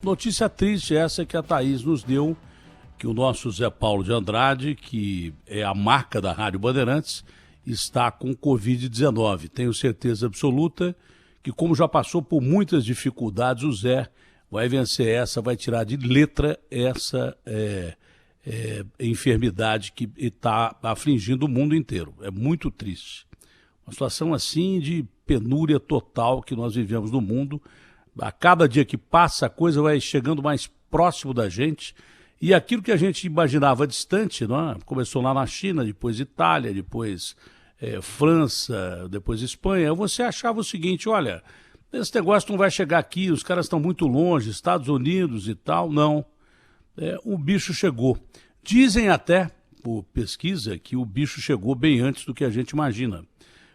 Notícia triste essa que a Thaís nos deu, que o nosso Zé Paulo de Andrade, que é a marca da Rádio Bandeirantes, está com Covid-19. Tenho certeza absoluta que, como já passou por muitas dificuldades, o Zé vai vencer essa, vai tirar de letra essa enfermidade que está afligindo o mundo inteiro. É muito triste. Uma situação assim de penúria total que nós vivemos no mundo. A cada dia que passa, a coisa vai chegando mais próximo da gente. E aquilo que a gente imaginava distante, não é? Começou lá na China, depois Itália, depois França, depois Espanha. Você achava o seguinte, olha, esse negócio não vai chegar aqui, os caras estão muito longe, Estados Unidos e tal. Não, o bicho chegou. Dizem até, por pesquisa, que o bicho chegou bem antes do que a gente imagina.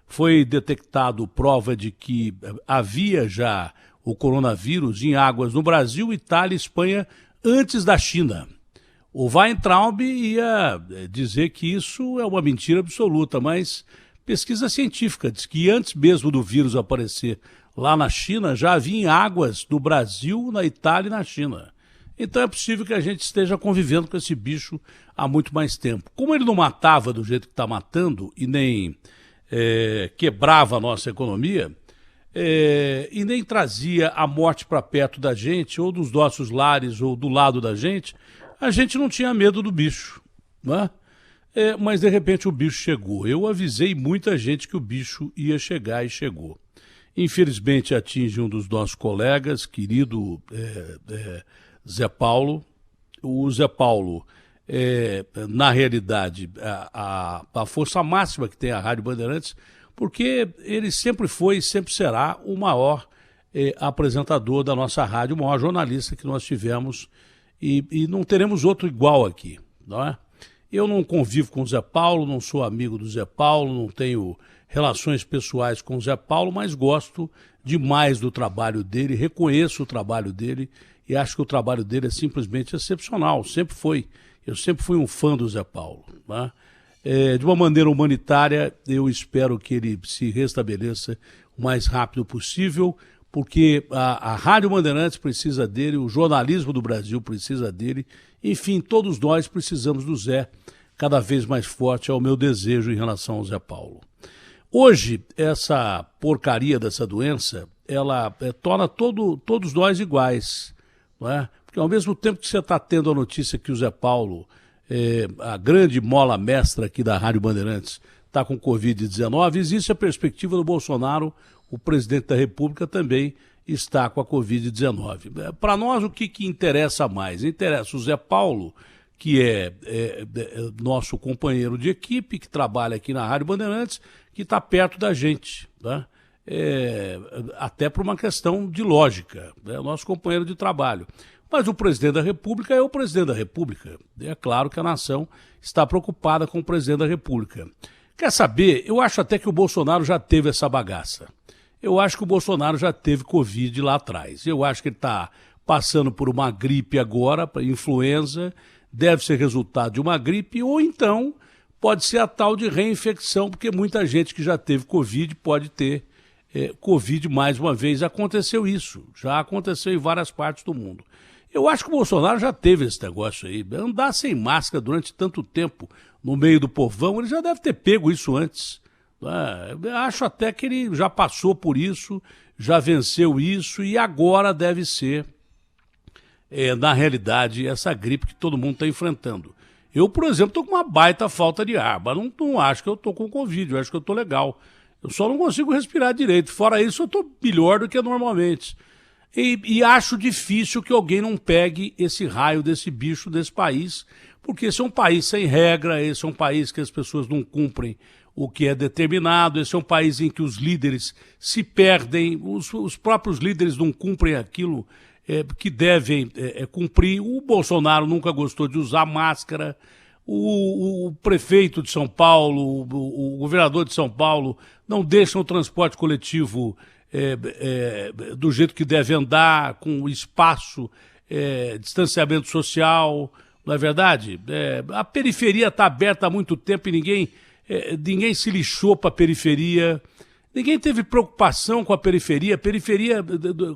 Foi detectado prova de que havia já o coronavírus em águas no Brasil, Itália e Espanha antes da China. O Weintraub ia dizer que isso é uma mentira absoluta, mas pesquisa científica diz que antes mesmo do vírus aparecer lá na China, já havia em águas no Brasil, na Itália e na China. Então é possível que a gente esteja convivendo com esse bicho há muito mais tempo. Como ele não matava do jeito que está matando e nem quebrava a nossa economia, e nem trazia a morte para perto da gente, ou dos nossos lares, ou do lado da gente, a gente não tinha medo do bicho, não é? Mas de repente o bicho chegou. Eu avisei muita gente que o bicho ia chegar e chegou. Infelizmente atinge um dos nossos colegas, querido Zé Paulo. O Zé Paulo, na realidade, a força máxima que tem a Rádio Bandeirantes, porque ele sempre foi e sempre será o maior apresentador da nossa rádio, o maior jornalista que nós tivemos, e não teremos outro igual aqui, não é? Eu não convivo com o Zé Paulo, não sou amigo do Zé Paulo, não tenho relações pessoais com o Zé Paulo, mas gosto demais do trabalho dele, reconheço o trabalho dele e acho que o trabalho dele é simplesmente excepcional, sempre foi. Eu sempre fui um fã do Zé Paulo, não é? De uma maneira humanitária, eu espero que ele se restabeleça o mais rápido possível, porque a Rádio Bandeirantes precisa dele, o jornalismo do Brasil precisa dele, enfim, todos nós precisamos do Zé, cada vez mais forte é o meu desejo em relação ao Zé Paulo. Hoje, essa porcaria dessa doença, ela torna todos nós iguais, não é? Porque ao mesmo tempo que você está tendo a notícia que o Zé Paulo, a grande mola mestra aqui da Rádio Bandeirantes, está com Covid-19, existe a perspectiva do Bolsonaro, o presidente da República também está com a Covid-19. Para nós, o que interessa mais? Interessa o Zé Paulo, que é nosso companheiro de equipe, que trabalha aqui na Rádio Bandeirantes, que está perto da gente, né? Até por uma questão de lógica, né? Nosso companheiro de trabalho. Mas o presidente da República é o presidente da República. É claro que a nação está preocupada com o presidente da República. Quer saber? Eu acho até que o Bolsonaro já teve essa bagaça. Eu acho que o Bolsonaro já teve Covid lá atrás. Eu acho que ele está passando por uma gripe agora, influenza, deve ser resultado de uma gripe, ou então pode ser a tal de reinfecção, porque muita gente que já teve Covid pode ter Covid mais uma vez. Aconteceu isso, já aconteceu em várias partes do mundo. Eu acho que o Bolsonaro já teve esse negócio aí. Andar sem máscara durante tanto tempo no meio do povão, ele já deve ter pego isso antes. Acho até que ele já passou por isso, já venceu isso e agora deve ser, na realidade, essa gripe que todo mundo está enfrentando. Eu, por exemplo, estou com uma baita falta de ar, mas não acho que eu estou com Covid, eu acho que eu estou legal. Eu só não consigo respirar direito. Fora isso, eu estou melhor do que normalmente. E acho difícil que alguém não pegue esse raio desse bicho desse país, porque esse é um país sem regra, esse é um país que as pessoas não cumprem o que é determinado, esse é um país em que os líderes se perdem, os próprios líderes não cumprem aquilo que devem cumprir. O Bolsonaro nunca gostou de usar máscara, o prefeito de São Paulo, o governador de São Paulo não deixam o transporte coletivo do jeito que deve andar, com espaço, distanciamento social, não é verdade? A periferia está aberta há muito tempo e ninguém se lixou para a periferia. Ninguém teve preocupação com a periferia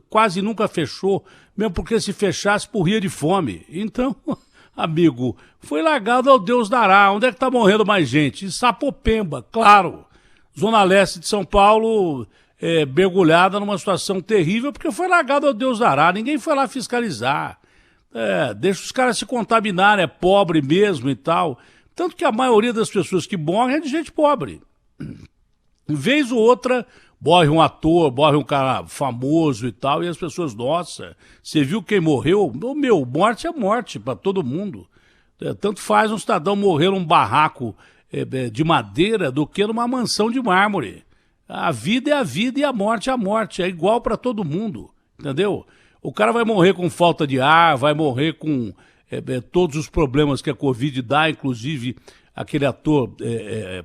quase nunca fechou, mesmo porque se fechasse morria de fome. Então, amigo, foi largado ao Deus dará. Onde é que está morrendo mais gente? Em Sapopemba, claro. Zona Leste de São Paulo, mergulhada numa situação terrível, porque foi largado ao Deus dará. Ninguém foi lá fiscalizar. Deixa os caras se contaminarem, é pobre mesmo e tal. Tanto que a maioria das pessoas que morrem é de gente pobre. Vez ou outra, morre um ator, morre um cara famoso e tal, e as pessoas, nossa, você viu quem morreu? Morte é morte para todo mundo. Tanto faz um cidadão morrer num barraco de madeira do que numa mansão de mármore. A vida é a vida e a morte é a morte, é igual para todo mundo, entendeu? O cara vai morrer com falta de ar, vai morrer com todos os problemas que a Covid dá, inclusive aquele ator,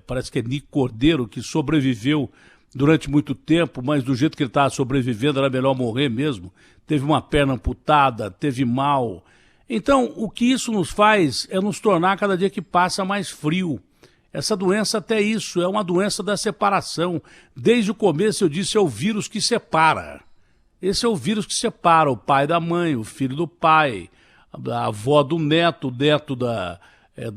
parece que é Nick Cordeiro, que sobreviveu durante muito tempo, mas do jeito que ele estava sobrevivendo era melhor morrer mesmo. Teve uma perna amputada, teve mal. Então, o que isso nos faz é nos tornar cada dia que passa mais frio. Essa doença até isso, é uma doença da separação. Desde o começo eu disse, é o vírus que separa. Esse é o vírus que separa o pai da mãe, o filho do pai, a avó do neto, o neto da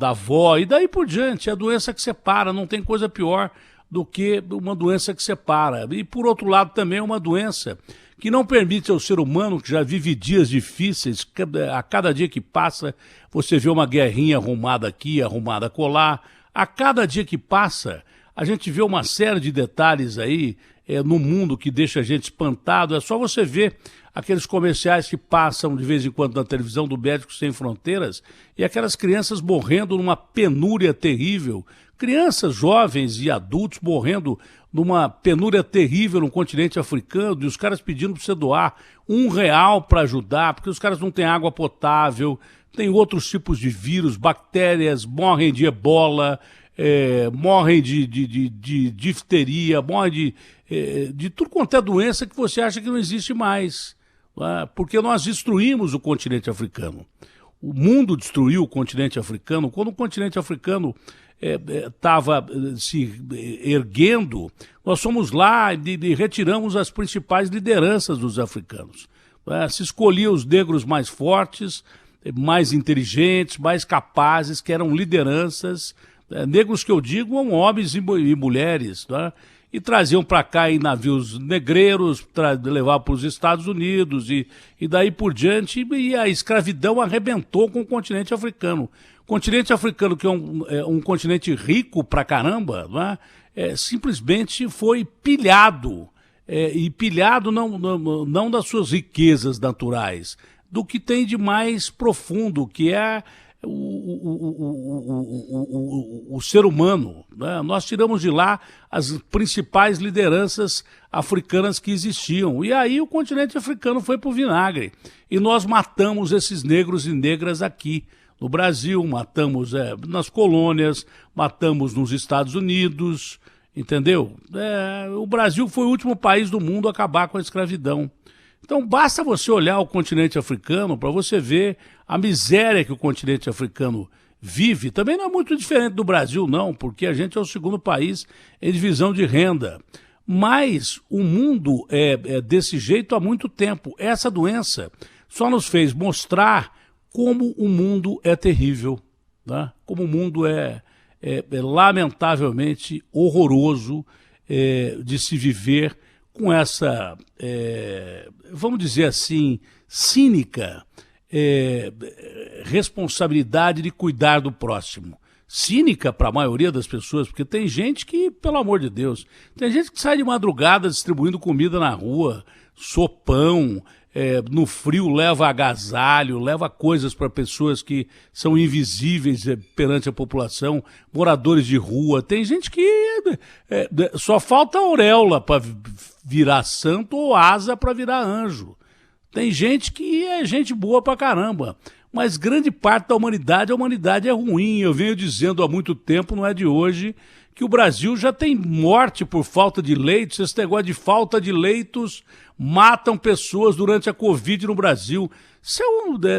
avó, e daí por diante. É a doença que separa, não tem coisa pior do que uma doença que separa. E por outro lado também é uma doença que não permite ao ser humano, que já vive dias difíceis, a cada dia que passa você vê uma guerrinha arrumada aqui, arrumada acolá. A cada dia que passa a gente vê uma série de detalhes aí no mundo que deixa a gente espantado. É só você ver aqueles comerciais que passam de vez em quando na televisão do Médicos Sem Fronteiras e aquelas crianças morrendo numa penúria terrível. Crianças, jovens e adultos morrendo numa penúria terrível no continente africano e os caras pedindo para você doar R$1 para ajudar, porque os caras não têm água potável, tem outros tipos de vírus, bactérias, morrem de ebola, morrem de difteria, morrem de tudo quanto é doença que você acha que não existe mais. Porque nós destruímos o continente africano. O mundo destruiu o continente africano. Quando o continente africano estava se erguendo, nós fomos lá e retiramos as principais lideranças dos africanos. Se escolhia os negros mais fortes, mais inteligentes, mais capazes, que eram lideranças, negros que eu digo, homens e mulheres, e traziam para cá em navios negreiros, levavam para os Estados Unidos e daí por diante, e a escravidão arrebentou com o continente africano. O continente africano, que é um continente rico pra caramba, simplesmente foi pilhado, e pilhado não das suas riquezas naturais, do que tem de mais profundo, que é o ser humano. Nós tiramos de lá as principais lideranças africanas que existiam. E aí o continente africano foi pro vinagre. E nós matamos esses negros e negras aqui no Brasil, matamos nas colônias, matamos nos Estados Unidos, entendeu? O Brasil foi o último país do mundo a acabar com a escravidão. Então basta você olhar o continente africano para você ver a miséria que o continente africano vive. Também não é muito diferente do Brasil, não, porque a gente é o segundo país em divisão de renda. Mas o mundo é desse jeito há muito tempo. Essa doença só nos fez mostrar como o mundo é terrível, como o mundo é lamentavelmente horroroso de se viver com essa, vamos dizer assim, cínica responsabilidade de cuidar do próximo. Cínica para a maioria das pessoas, porque tem gente que, pelo amor de Deus, tem gente que sai de madrugada distribuindo comida na rua, sopão, no frio leva agasalho, leva coisas para pessoas que são invisíveis perante a população, moradores de rua. Tem gente que só falta auréola para virar santo ou asa para virar anjo. Tem gente que é gente boa pra caramba, mas grande parte da humanidade, a humanidade é ruim. Eu venho dizendo há muito tempo, não é de hoje, que o Brasil já tem morte por falta de leitos. Esse negócio de falta de leitos matam pessoas durante a Covid no Brasil. Isso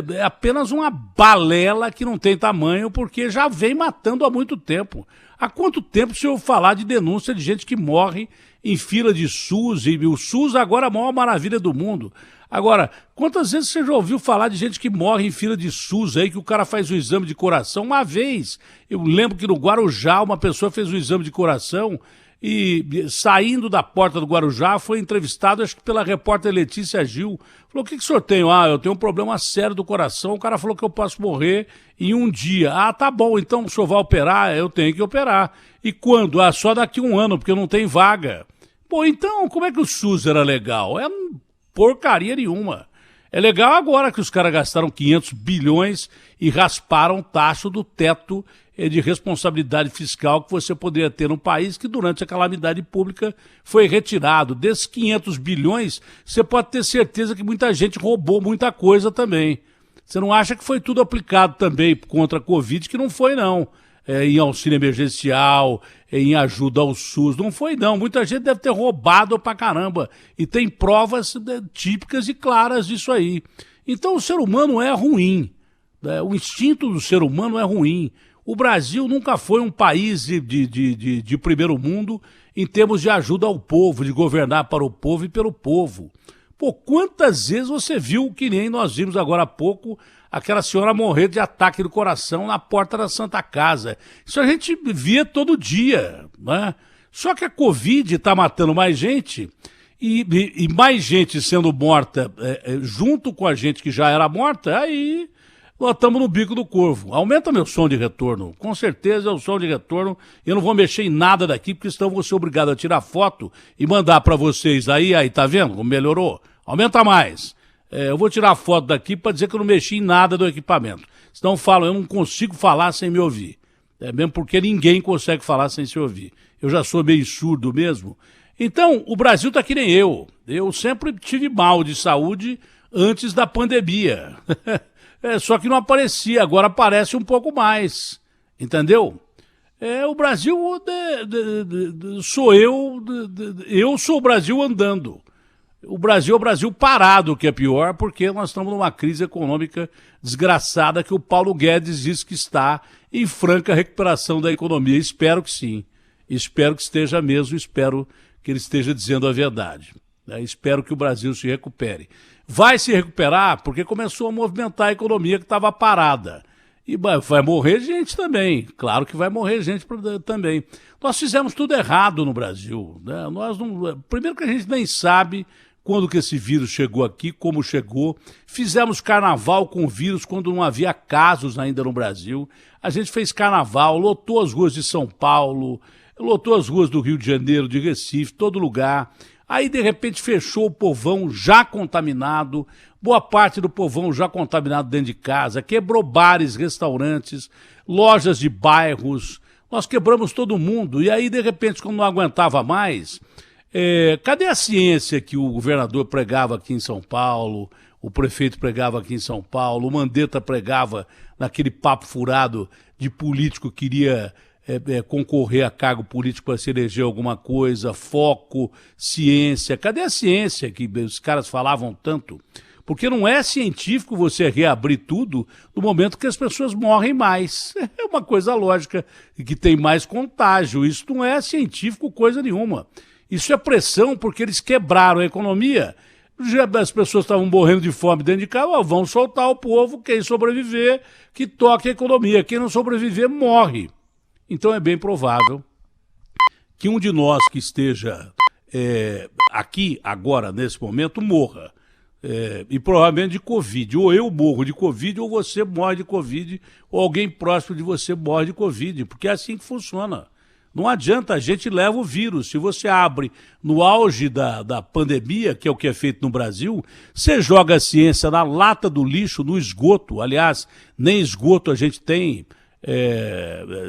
é apenas uma balela que não tem tamanho, porque já vem matando há muito tempo. Há quanto tempo se eu falar de denúncia de gente que morre em fila de SUS, e o SUS agora é a maior maravilha do mundo. Agora, quantas vezes você já ouviu falar de gente que morre em fila de SUS aí, que o cara faz o exame de coração? Uma vez, eu lembro que no Guarujá uma pessoa fez o exame de coração e saindo da porta do Guarujá foi entrevistado, acho que pela repórter Letícia Gil. Falou, o que o senhor tem? Ah, eu tenho um problema sério do coração. O cara falou que eu posso morrer em um dia. Ah, tá bom, então o senhor vai operar? Eu tenho que operar. E quando? Ah, só daqui 1 ano, porque não tem vaga. Pô, então, como é que o SUS era legal? É porcaria nenhuma. É legal agora que os caras gastaram 500 bilhões e rasparam o tacho do teto de responsabilidade fiscal que você poderia ter num país que durante a calamidade pública foi retirado. Desses 500 bilhões, você pode ter certeza que muita gente roubou muita coisa também. Você não acha que foi tudo aplicado também contra a Covid? Que não foi, não. Em auxílio emergencial, em ajuda ao SUS. Não foi, não. Muita gente deve ter roubado pra caramba. E tem provas típicas e claras disso aí. Então o ser humano é ruim. O instinto do ser humano é ruim. O Brasil nunca foi um país de primeiro mundo em termos de ajuda ao povo, de governar para o povo e pelo povo. Pô, quantas vezes você viu, que nem nós vimos agora há pouco, aquela senhora morrer de ataque do coração na porta da Santa Casa? Isso a gente via todo dia, né? Só que a Covid está matando mais gente e mais gente sendo morta junto com a gente que já era morta, aí nós estamos no bico do corvo. Aumenta meu som de retorno. Com certeza é o som de retorno. Eu não vou mexer em nada daqui, porque senão vou ser obrigado a tirar foto e mandar para vocês aí. Aí, tá vendo como melhorou? Aumenta mais. Eu vou tirar foto daqui para dizer que eu não mexi em nada do equipamento. Senão falam, eu não consigo falar sem me ouvir. Mesmo porque ninguém consegue falar sem se ouvir. Eu já sou meio surdo mesmo. Então, o Brasil tá que nem eu. Eu sempre tive mal de saúde antes da pandemia. Só que não aparecia, agora aparece um pouco mais, entendeu? O Brasil sou eu sou o Brasil andando. O Brasil é o Brasil parado, que é pior, porque nós estamos numa crise econômica desgraçada que o Paulo Guedes diz que está em franca recuperação da economia. Espero que sim, espero que esteja mesmo, espero que ele esteja dizendo a verdade. Espero que o Brasil se recupere. Vai se recuperar porque começou a movimentar a economia que estava parada. E vai morrer gente também. Claro que vai morrer gente também. Nós fizemos tudo errado no Brasil, né? Primeiro que a gente nem sabe quando que esse vírus chegou aqui, como chegou. Fizemos carnaval com vírus quando não havia casos ainda no Brasil. A gente fez carnaval, lotou as ruas de São Paulo, lotou as ruas do Rio de Janeiro, de Recife, todo lugar. Aí, de repente, fechou o povão já contaminado, boa parte do povão já contaminado dentro de casa, quebrou bares, restaurantes, lojas de bairros, nós quebramos todo mundo. E aí, de repente, quando não aguentava mais, cadê a ciência que o governador pregava aqui em São Paulo, o prefeito pregava aqui em São Paulo, o Mandetta pregava naquele papo furado de político que queria concorrer a cargo político para se eleger alguma coisa, foco, ciência. Cadê a ciência que os caras falavam tanto? Porque não é científico você reabrir tudo no momento que as pessoas morrem mais. É uma coisa lógica, que tem mais contágio. Isso não é científico coisa nenhuma. Isso é pressão porque eles quebraram a economia. As pessoas estavam morrendo de fome dentro de casa, vão soltar o povo, quem sobreviver, que toque a economia. Quem não sobreviver, morre. Então é bem provável que um de nós que esteja aqui, agora, nesse momento, morra. E provavelmente de Covid. Ou eu morro de Covid, ou você morre de Covid, ou alguém próximo de você morre de Covid, porque é assim que funciona. Não adianta, a gente leva o vírus. Se você abre no auge da pandemia, que é o que é feito no Brasil, você joga a ciência na lata do lixo, no esgoto. Aliás, nem esgoto a gente tem.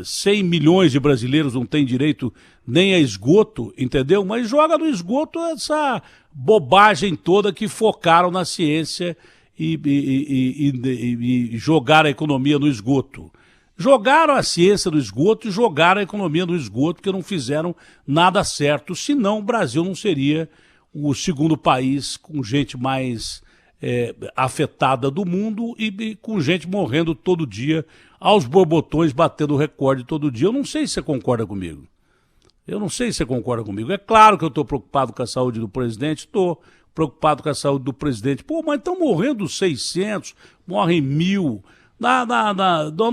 100 milhões de brasileiros não têm direito nem a esgoto, entendeu? Mas joga no esgoto essa bobagem toda que focaram na ciência e jogaram a economia no esgoto. Jogaram a ciência no esgoto e jogaram a economia no esgoto, porque não fizeram nada certo, senão o Brasil não seria o segundo país com gente mais afetada do mundo e com gente morrendo todo dia, aos borbotões, batendo recorde todo dia. Eu não sei se você concorda comigo. Eu não sei se você concorda comigo. É claro que eu estou preocupado com a saúde do presidente, estou preocupado com a saúde do presidente. Pô, mas estão morrendo 600, morrem 1.000. Nós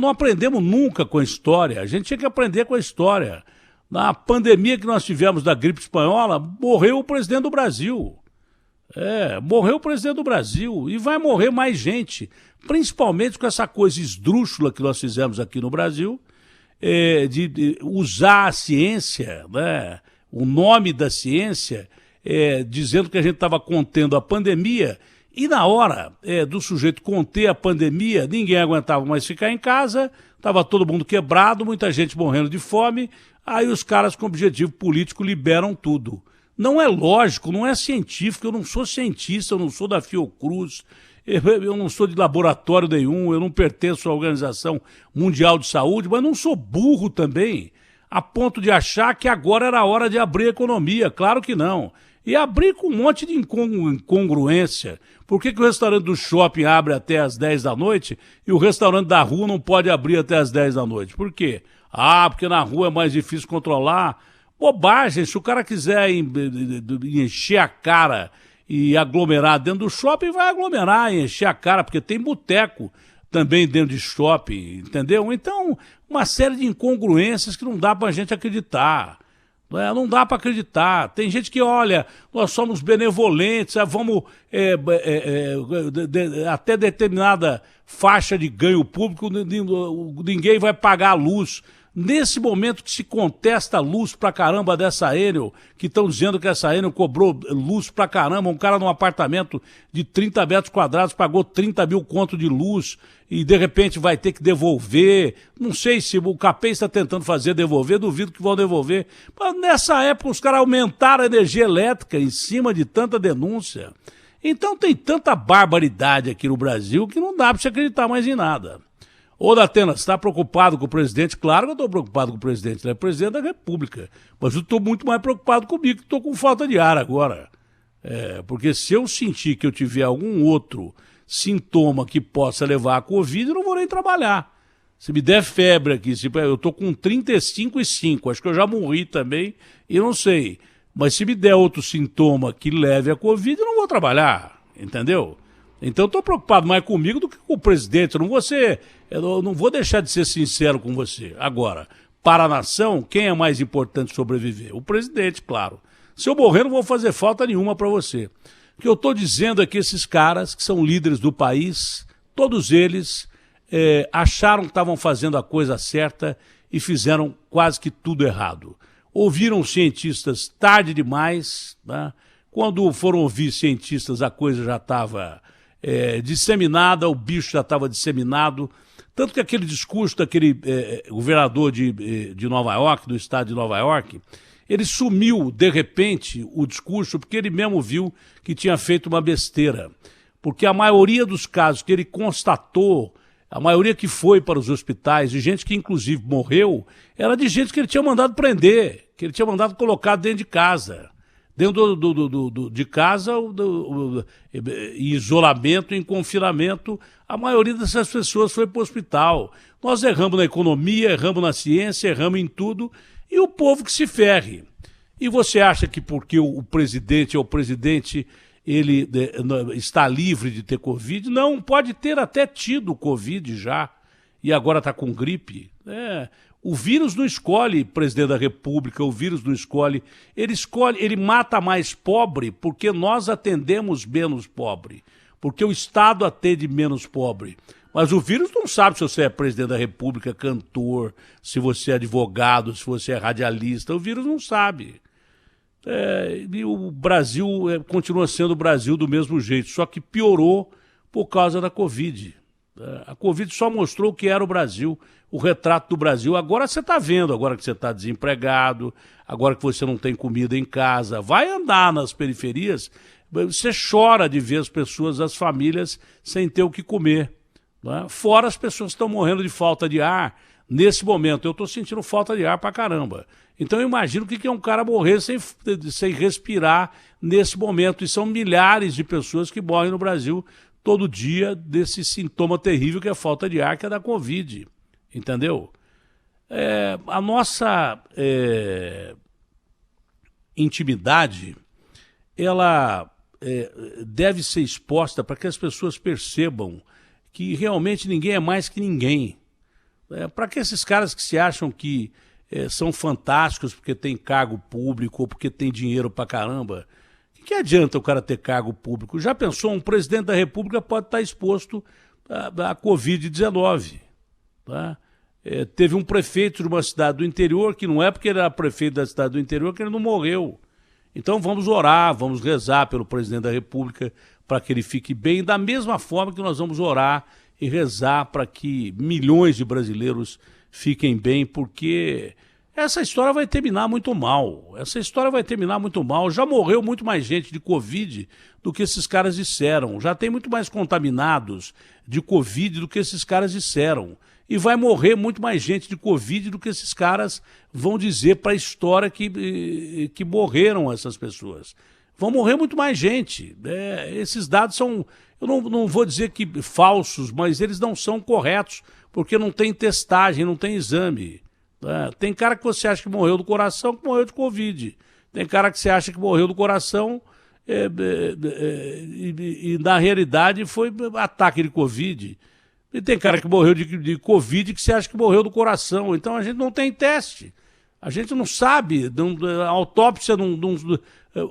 não aprendemos nunca com a história. A gente tinha que aprender com a história. Na pandemia que nós tivemos da gripe espanhola, morreu o presidente do Brasil. Morreu o presidente do Brasil. E vai morrer mais gente. Principalmente com essa coisa esdrúxula que nós fizemos aqui no Brasil, de usar a ciência, né, o nome da ciência, dizendo que a gente estava contendo a pandemia, e na hora do sujeito conter a pandemia, ninguém aguentava mais ficar em casa, estava todo mundo quebrado, muita gente morrendo de fome, aí os caras com objetivo político liberam tudo. Não é lógico, não é científico, eu não sou cientista, eu não sou da Fiocruz, eu não sou de laboratório nenhum, eu não pertenço à Organização Mundial de Saúde, mas não sou burro também, a ponto de achar que agora era a hora de abrir a economia. Claro que não. E abrir com um monte de incongruência. Por que o restaurante do shopping abre até às 10 da noite e o restaurante da rua não pode abrir até às 10 da noite? Por quê? Porque na rua é mais difícil controlar. Bobagem, se o cara quiser encher a cara e aglomerar dentro do shopping, vai aglomerar e encher a cara, porque tem boteco também dentro de shopping, entendeu? Então, uma série de incongruências que não dá pra gente acreditar. Não dá para acreditar. Tem gente que, olha, nós somos benevolentes, vamos até determinada faixa de ganho público, ninguém vai pagar a luz. Nesse momento que se contesta a luz pra caramba dessa Enel, que estão dizendo que essa Enel cobrou luz pra caramba, um cara num apartamento de 30 metros quadrados pagou 30 mil conto de luz e de repente vai ter que devolver. Não sei se o CAPEI está tentando fazer devolver, duvido que vão devolver. Mas nessa época os caras aumentaram a energia elétrica em cima de tanta denúncia. Então tem tanta barbaridade aqui no Brasil que não dá pra se acreditar mais em nada. Ô, Datena, você está preocupado com o presidente? Claro que eu estou preocupado com o presidente, ele é presidente da República. Mas eu estou muito mais preocupado comigo, que estou com falta de ar agora. Porque se eu sentir que eu tiver algum outro sintoma que possa levar a Covid, eu não vou nem trabalhar. Se me der febre aqui, eu estou com 35,5, acho que eu já morri também e não sei. Mas se me der outro sintoma que leve a Covid, eu não vou trabalhar, entendeu? Então eu estou preocupado mais comigo do que com o presidente. Eu não vou deixar de ser sincero com você. Agora, para a nação, quem é mais importante sobreviver? O presidente, claro. Se eu morrer, não vou fazer falta nenhuma para você. O que eu estou dizendo é que esses caras, que são líderes do país, todos eles acharam que estavam fazendo a coisa certa e fizeram quase que tudo errado. Ouviram os cientistas tarde demais, né? Quando foram ouvir cientistas, a coisa já estava disseminada, o bicho já estava disseminado. Tanto que aquele discurso daquele governador de Nova York, do estado de Nova York, ele sumiu, de repente, o discurso, porque ele mesmo viu que tinha feito uma besteira. Porque a maioria dos casos que ele constatou, a maioria que foi para os hospitais, de gente que inclusive morreu, era de gente que ele tinha mandado prender, que ele tinha mandado colocar dentro de casa. Dentro de casa, em isolamento, em confinamento, a maioria dessas pessoas foi para o hospital. Nós erramos na economia, erramos na ciência, erramos em tudo, e o povo que se ferre. E você acha que porque o presidente ele está livre de ter Covid? Não, pode ter até tido Covid já, e agora está com gripe. O vírus não escolhe presidente da República, o vírus não escolhe. Ele mata mais pobre porque nós atendemos menos pobre, porque o Estado atende menos pobre. Mas o vírus não sabe se você é presidente da República, cantor, se você é advogado, se você é radialista. O vírus não sabe. E o Brasil continua sendo o Brasil do mesmo jeito, só que piorou por causa da Covid. A Covid só mostrou o que era o Brasil, o retrato do Brasil. Agora você está vendo, agora que você está desempregado, agora que você não tem comida em casa, vai andar nas periferias, você chora de ver as pessoas, as famílias, sem ter o que comer. Né? Fora as pessoas que estão morrendo de falta de ar nesse momento. Eu estou sentindo falta de ar pra caramba. Então eu imagino o que é um cara morrer sem respirar nesse momento. E são milhares de pessoas que morrem no Brasil todo dia desse sintoma terrível que é a falta de ar, que é da Covid. Entendeu? A nossa intimidade, ela deve ser exposta para que as pessoas percebam que realmente ninguém é mais que ninguém. Para que esses caras que se acham que são fantásticos porque tem cargo público ou porque tem dinheiro pra caramba, que adianta o cara ter cargo público? Já pensou, um presidente da República pode estar exposto à Covid-19. Tá? Teve um prefeito de uma cidade do interior, que não é porque ele era prefeito da cidade do interior que ele não morreu. Então vamos orar, vamos rezar pelo presidente da República para que ele fique bem, da mesma forma que nós vamos orar e rezar para que milhões de brasileiros fiquem bem, porque essa história vai terminar muito mal. Essa história vai terminar muito mal. Já morreu muito mais gente de Covid do que esses caras disseram. Já tem muito mais contaminados de Covid do que esses caras disseram. E vai morrer muito mais gente de Covid do que esses caras vão dizer para a história que morreram essas pessoas. Vão morrer muito mais gente. Esses dados são, eu não vou dizer que falsos, mas eles não são corretos, porque não tem testagem, não tem exame. Tem cara que você acha que morreu do coração, que morreu de Covid. Tem cara que você acha que morreu do coração e na realidade foi ataque de Covid. E tem cara que morreu de Covid que você acha que morreu do coração. Então a gente não tem teste. A gente não sabe. A autópsia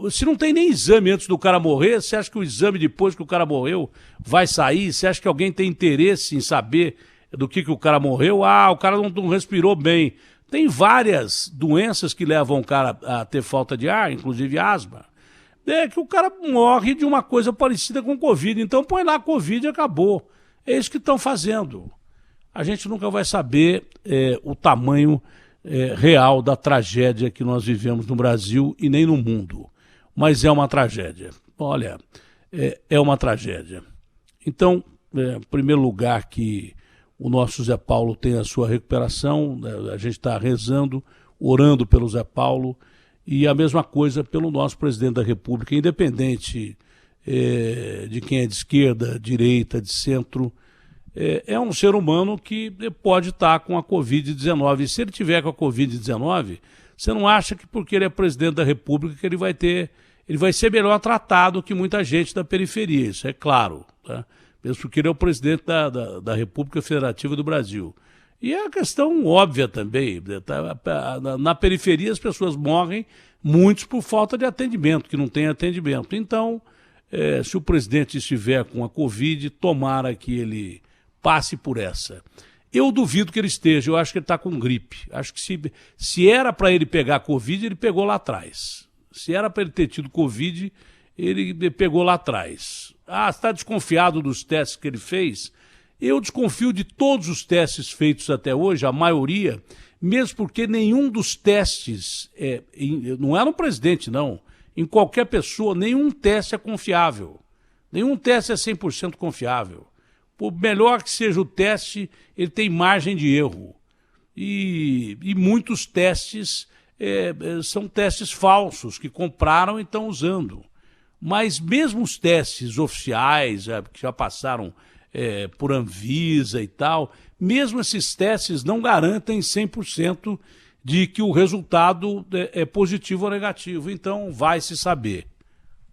se não tem nem exame antes do cara morrer, você acha que o exame depois que o cara morreu vai sair? Você acha que alguém tem interesse em saber do que o cara morreu? O cara não respirou bem. Tem várias doenças que levam o cara a ter falta de ar, inclusive asma. Que o cara morre de uma coisa parecida com Covid. Então põe lá Covid e acabou. É isso que estão fazendo. A gente nunca vai saber o tamanho real da tragédia que nós vivemos no Brasil e nem no mundo. Mas é uma tragédia. Olha, é uma tragédia. Então, em primeiro lugar, que o nosso Zé Paulo tenha a sua recuperação, a gente está rezando, orando pelo Zé Paulo, e a mesma coisa pelo nosso presidente da República, independente de quem é de esquerda, direita, de centro, é um ser humano que pode estar com a Covid-19. E se ele tiver com a Covid-19, você não acha que porque ele é presidente da República que ele vai ser melhor tratado que muita gente da periferia, isso é claro, tá? Mesmo porque ele é o presidente da República Federativa do Brasil. E é uma questão óbvia também, na periferia as pessoas morrem, muitos por falta de atendimento, que não tem atendimento. Então, se o presidente estiver com a Covid, tomara que ele passe por essa. Eu duvido que ele esteja, eu acho que ele está com gripe. Acho que se era para ele pegar Covid, ele pegou lá atrás. Se era para ele ter tido Covid, ele pegou lá atrás. Você está desconfiado dos testes que ele fez? Eu desconfio de todos os testes feitos até hoje, a maioria, mesmo porque nenhum dos testes, não é no presidente não, em qualquer pessoa, nenhum teste é confiável. Nenhum teste é 100% confiável. Por melhor que seja o teste, ele tem margem de erro. E muitos testes são testes falsos, que compraram e estão usando. Mas mesmo os testes oficiais, que já passaram por Anvisa e tal, mesmo esses testes não garantem 100% de que o resultado é positivo ou negativo. Então vai se saber.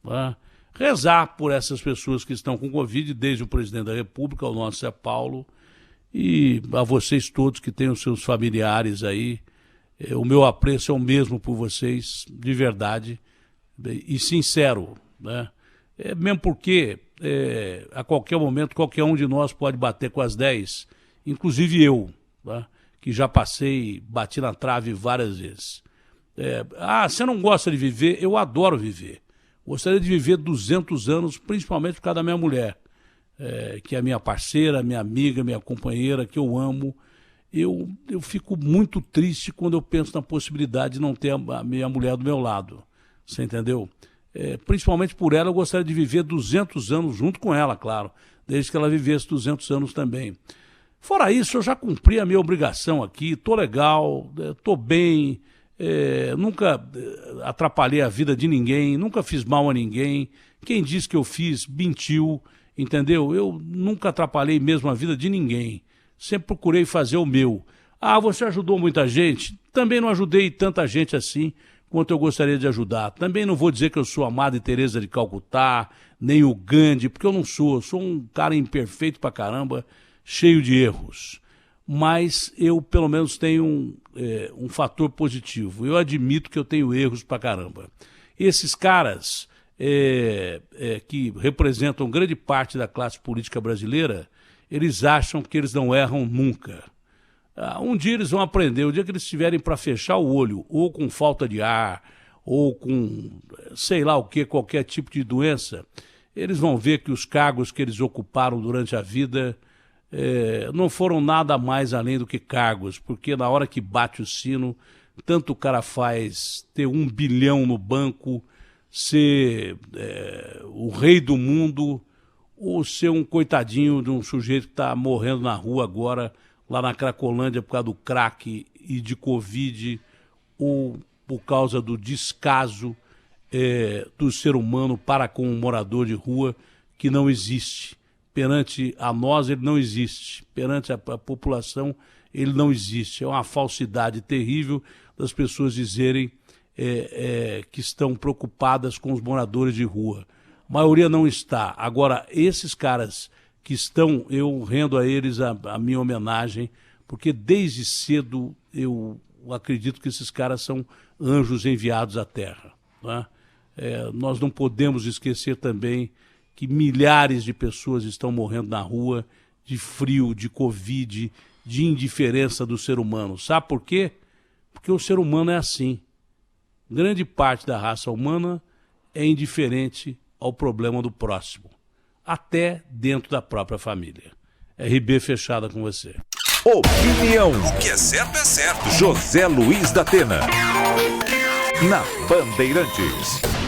Tá? Rezar por essas pessoas que estão com Covid, desde o presidente da República, o nosso Zé Paulo, e a vocês todos que têm os seus familiares aí. O meu apreço é o mesmo por vocês, de verdade, e sincero, né? Mesmo porque a qualquer momento qualquer um de nós pode bater com as 10, inclusive eu, tá? Que já bati na trave várias vezes. Você não gosta de viver? Eu adoro viver. Gostaria de viver 200 anos, principalmente por causa da minha mulher, que é a minha parceira, minha amiga, minha companheira, que eu amo. Eu fico muito triste quando eu penso na possibilidade de não ter a minha mulher do meu lado. Você entendeu? Principalmente por ela, eu gostaria de viver 200 anos junto com ela, claro, desde que ela vivesse 200 anos também. Fora isso, eu já cumpri a minha obrigação aqui, estou legal, estou bem, nunca atrapalhei a vida de ninguém, nunca fiz mal a ninguém. Quem disse que eu fiz, mentiu, entendeu? Eu nunca atrapalhei mesmo a vida de ninguém. Sempre procurei fazer o meu. Você ajudou muita gente? Também não ajudei tanta gente assim quanto eu gostaria de ajudar. Também não vou dizer que eu sou a Madre Teresa de Calcutá, nem o Gandhi, porque eu não sou. Eu sou um cara imperfeito pra caramba, cheio de erros. Mas eu, pelo menos, tenho um fator positivo. Eu admito que eu tenho erros pra caramba. Esses caras que representam grande parte da classe política brasileira, eles acham que eles não erram nunca. Um dia eles vão aprender, o dia que eles estiverem para fechar o olho, ou com falta de ar, ou com sei lá o que, qualquer tipo de doença, eles vão ver que os cargos que eles ocuparam durante a vida não foram nada mais além do que cargos, porque na hora que bate o sino, tanto o cara faz ter 1 bilhão no banco, ser o rei do mundo, ou ser um coitadinho de um sujeito que está morrendo na rua agora, lá na Cracolândia, por causa do crack e de Covid, ou por causa do descaso do ser humano para com um morador de rua que não existe. Perante a nós, ele não existe. Perante a população, ele não existe. É uma falsidade terrível das pessoas dizerem que estão preocupadas com os moradores de rua. A maioria não está. Agora, esses caras que estão, eu rendo a eles a minha homenagem, porque desde cedo eu acredito que esses caras são anjos enviados à Terra. Né? Nós não podemos esquecer também que milhares de pessoas estão morrendo na rua de frio, de Covid, de indiferença do ser humano. Sabe por quê? Porque o ser humano é assim. Grande parte da raça humana é indiferente ao problema do próximo, até dentro da própria família. RB fechada com você. Opinião. O que é certo é certo. José Luiz da Atena. Na Bandeirantes.